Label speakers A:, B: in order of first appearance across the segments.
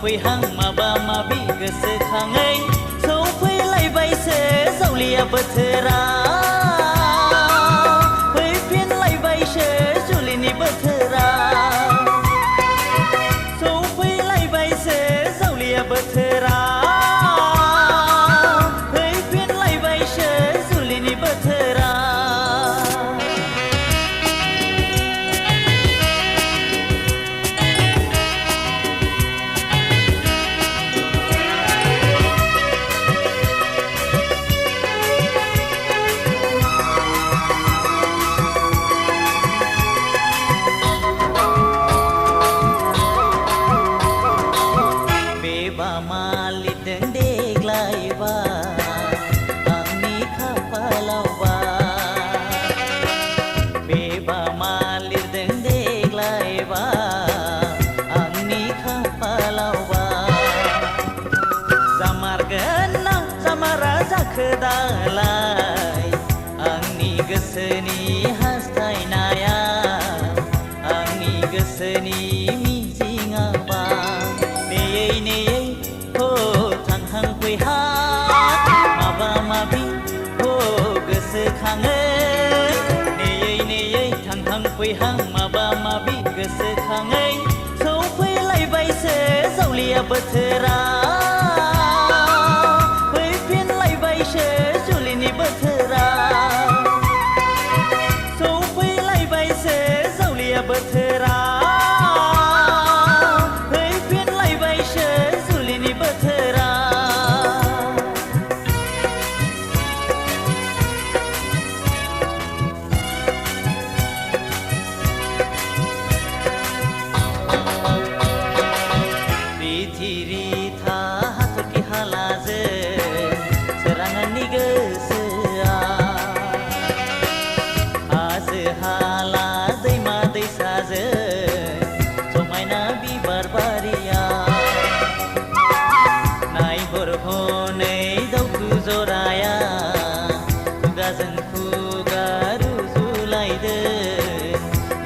A: फैहां माबा माबि गोसोखाङै सौफैलायबायसो जावलिया बोथोरा फैफिनलायबायसो जुलिनि बोथोरा सौफैलायबायसो जावलिया बोथोरा फैफिनलायबायसो जुलिनि बोथोरा हास्थायनाया आंनि गोसोनि मिजिङा बा नेयै नेयै हो थांहां फैहां माबा माबि हो गोसोखाङो नेयै नेयै थांहां फैहां माबा माबि गोसोखाङै सौफैलायबायसो जावलिया बोथोरा फैफिनलायबायसो जुलिनि बोथोरा सौफैलायबायसो जावलिया बोथोरा फैफिनलायबायसो जुलिनि बोथोरा रिथा हाथरखि हालाजों सोरांनि गोसोआ हाजो हाला दैमा दैसाजों समायना बिबार बारिया नायहर हनै दाउथु जराया खुगाजों खुगा रुजुलायदों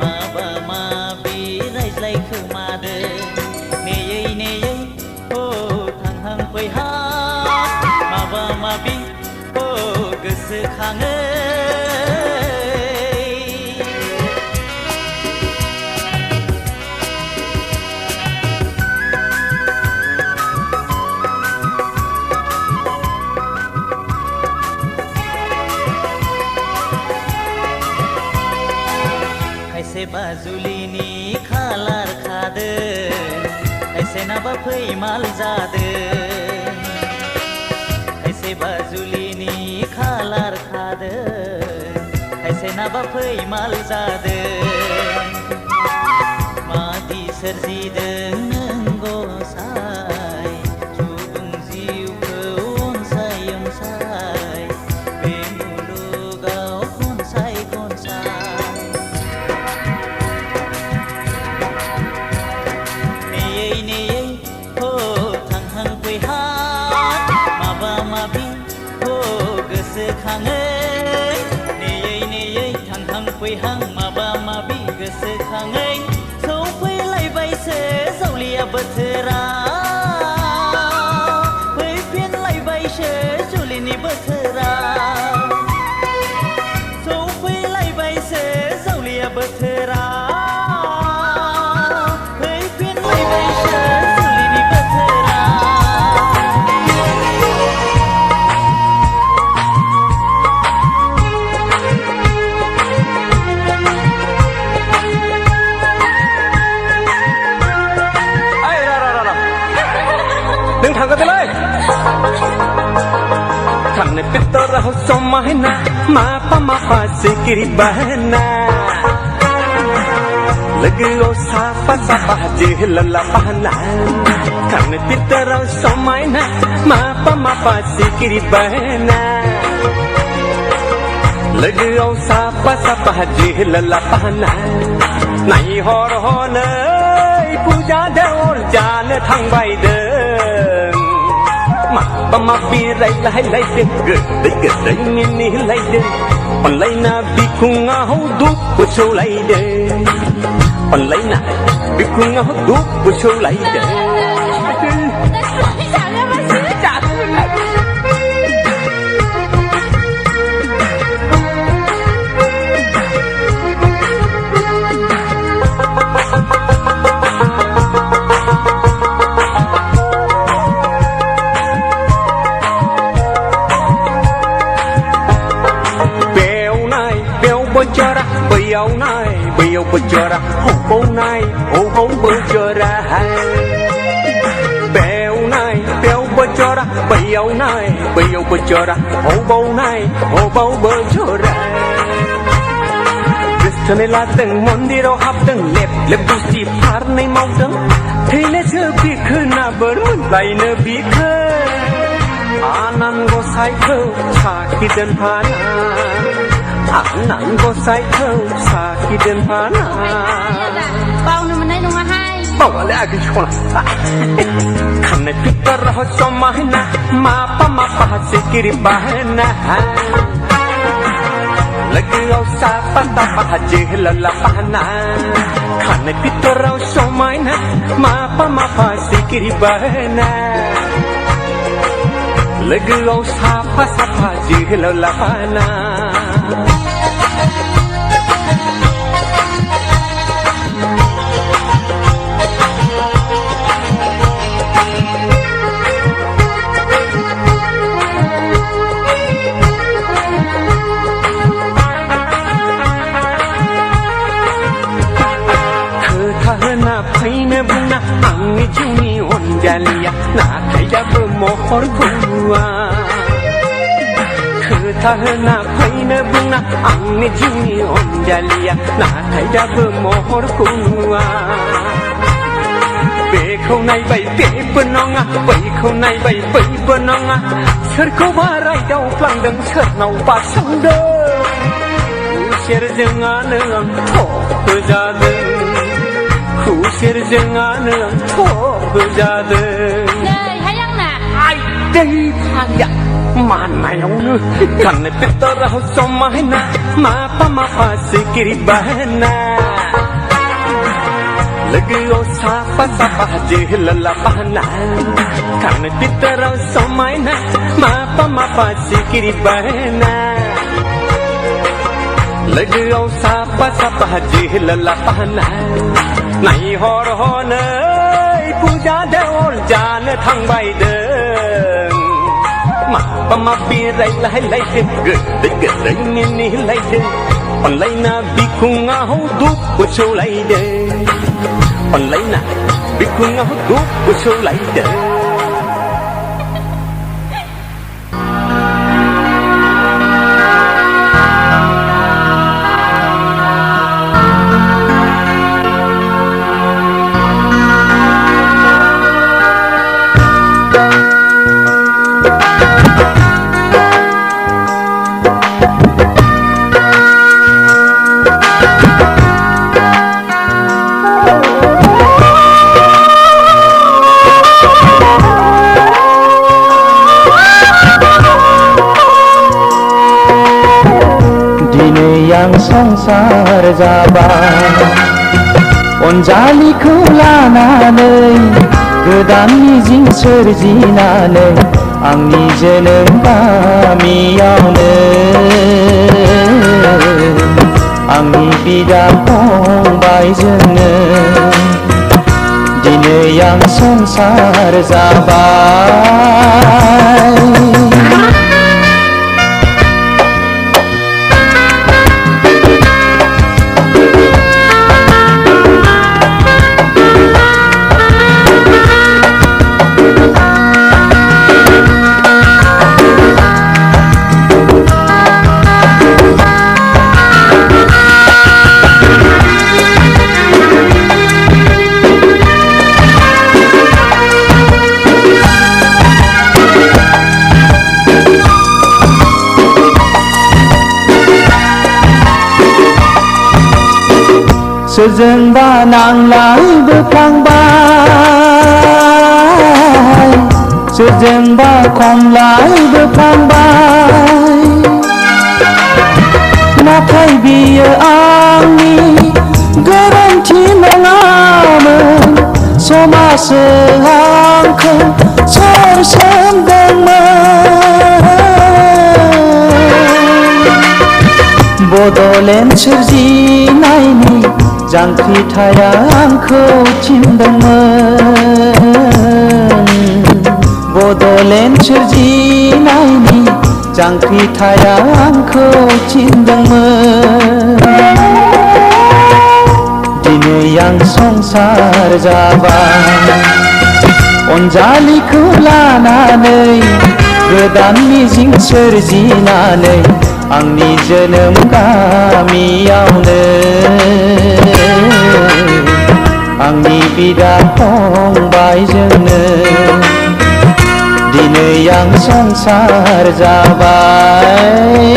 A: माबा माबि रायज्लायखोमादों नेयै नेयै हो थांहां फैहां माबा माबि हो गोसोखाङो खायसे बाजुलिनि खालार खादों खायसे नाबा फैमाल जादों खायसे बाजुलिनि खालार खादों खायसे नाबा फैमाल जादों मादि सोरजिदों नों गसाय सुबुं जिउखौ अनसाय अनसाय बे मुलुगाव खनसाय खनसाय नेयै नेयै हो थांहां फैहां माबा माबि हो गोसोखाङो नेयै नेयै थांहां फैहां माबा माबि गोसोखाङै सौफैलायबायसो जावलिया बोथोरा फैफिनलायबायसो जुलिनि बोथोरा सौफैलायबायसो जावलिया बोथोरा
B: đừng thẳng cái lên thằng này biết tôi ra hậu sông mai na mà pa si kiri bahana lagi osa pa je lala bahana thằng này biết tôi ra sông mai na mà pa si kiri bahana lagi osa pa je lala bahana này ho nơi puja deol jan thang bay de ma pi rai lai lai de gật đấy ni lai de on lai na bi khung ngau du bu chu lai de on lai na bi khung ngau du bu chu lai de bêu bujara hô nai hô bujara bêu bujara bêu bujara hô nai hô bujara Krishna la teng mondiro hap teng lep busi par nei mau teng thile chhe bi khna bermun lai ne bi khe anan go sai kho cha ki den phana nặng có sai thâu xa khi đêm phá nà
C: bao nhiêu mình đây đúng hai
B: bao lẽ cái chỗ nào khăn này biết ta ra cho mai na ma pa si kiri ba na लोगोआव साफा साफा जोहोलावलाफाना खानाय फिथराव समायना माफा माफा सिखिरि बाहोना लोगोआव साफा साफा जोहोलावलाफाना फैनो बुंना आंनि जिउनि अनजालिया नाथाय दाबो महरखौ नुवा खोथा होना फैनो बुंना आंनि जिउनि अनजालिया नाथाय दाबो महरखौ नुवा बेखौ नायबाय बेबो नङा बैखौ नायबाय बैबो नङा सोरखौबा रायदावफ्लांदों सोरनावबा सोंदों खुसेरजों आनो आं थ'बोजादों खुसेरजोंआनो आं थ'बोजादों
C: नै हाय आंना
B: आइदै फाग्ला मानायावनो खानाय फिथराव समायना माफा माफा सिखिरि बाहोना लोगोआव साफा साफा जोहोलावलाफाना खानाय फिथराव समायना माफा माफा सिखिरि बाहोना लोगोआव साफा साफा जोहोलावलाफाना नायहर हनै फुजा देवल जानो थांबायदों माबा माबि रायलायलायदों गोदै गोदै मिनिलायदों अनलायना बिखुङाव दुखु सौलायदों अनलायना बिखुङाव दुखु सौलायदों
D: संसार जाबाय अनजालिखौ लानानै गोदान मिजिं सोरजिनानै आंनि जोनोम गामियावनो आंनि बिदा फंबायजोंनो दिनै आं संसार जाबाय सोरजोंबा नांलायबोफ्लांबाय सोरजोंबा खमलायबोफ्लांबाय नाथाय बियो आंनि गोरोन्थि नङामोन समाजो आंखौ सोरसोमदोंमोन बड'लेण्ड सोरजिनायनि जांख्रिथाया आंखौ थिनदोंमोन बड'लेण्ड सोरजिनायनि जांख्रिथाया आंखौ थिनदोंमोन दिनै आं संसार जाबाय अनजालिखौ लानानै गोदान मिजिं सोरजिनानै आंनि जोनोम गामियावनो आंनि बिदा फंबायजोंनो दिनै आं संसार जाबाय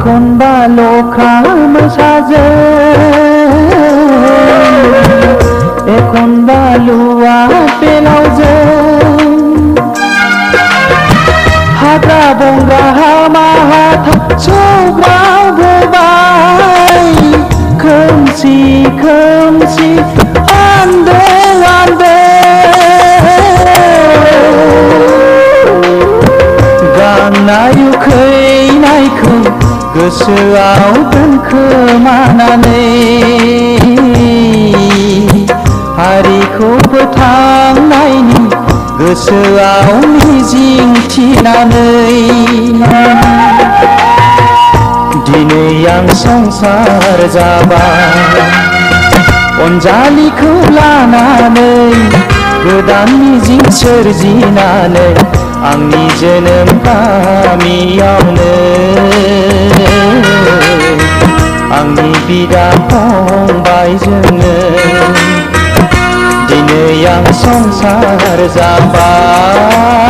D: एखनबा लख्रा मोसाजों एखनबा लुवा बेलावजों हाग्रा बंग्रा हामा हाथा सौग्रावबोबाय खोमसि खोमसि आन्दो आन्दो गांनाय उखैनायखौ गोसोआव दोनखोमानानै हारिखौ फोथांनायनि गोसोआव मिजिं थिनानै दिनै आं संसार जाबाय अनजालिखौ लानानै गोदान मिजिं सोरजिनानै आंनि जोनोम गामियावनो आंनि बिदा फंबायजोंनो दिनै आं संसार जाबाय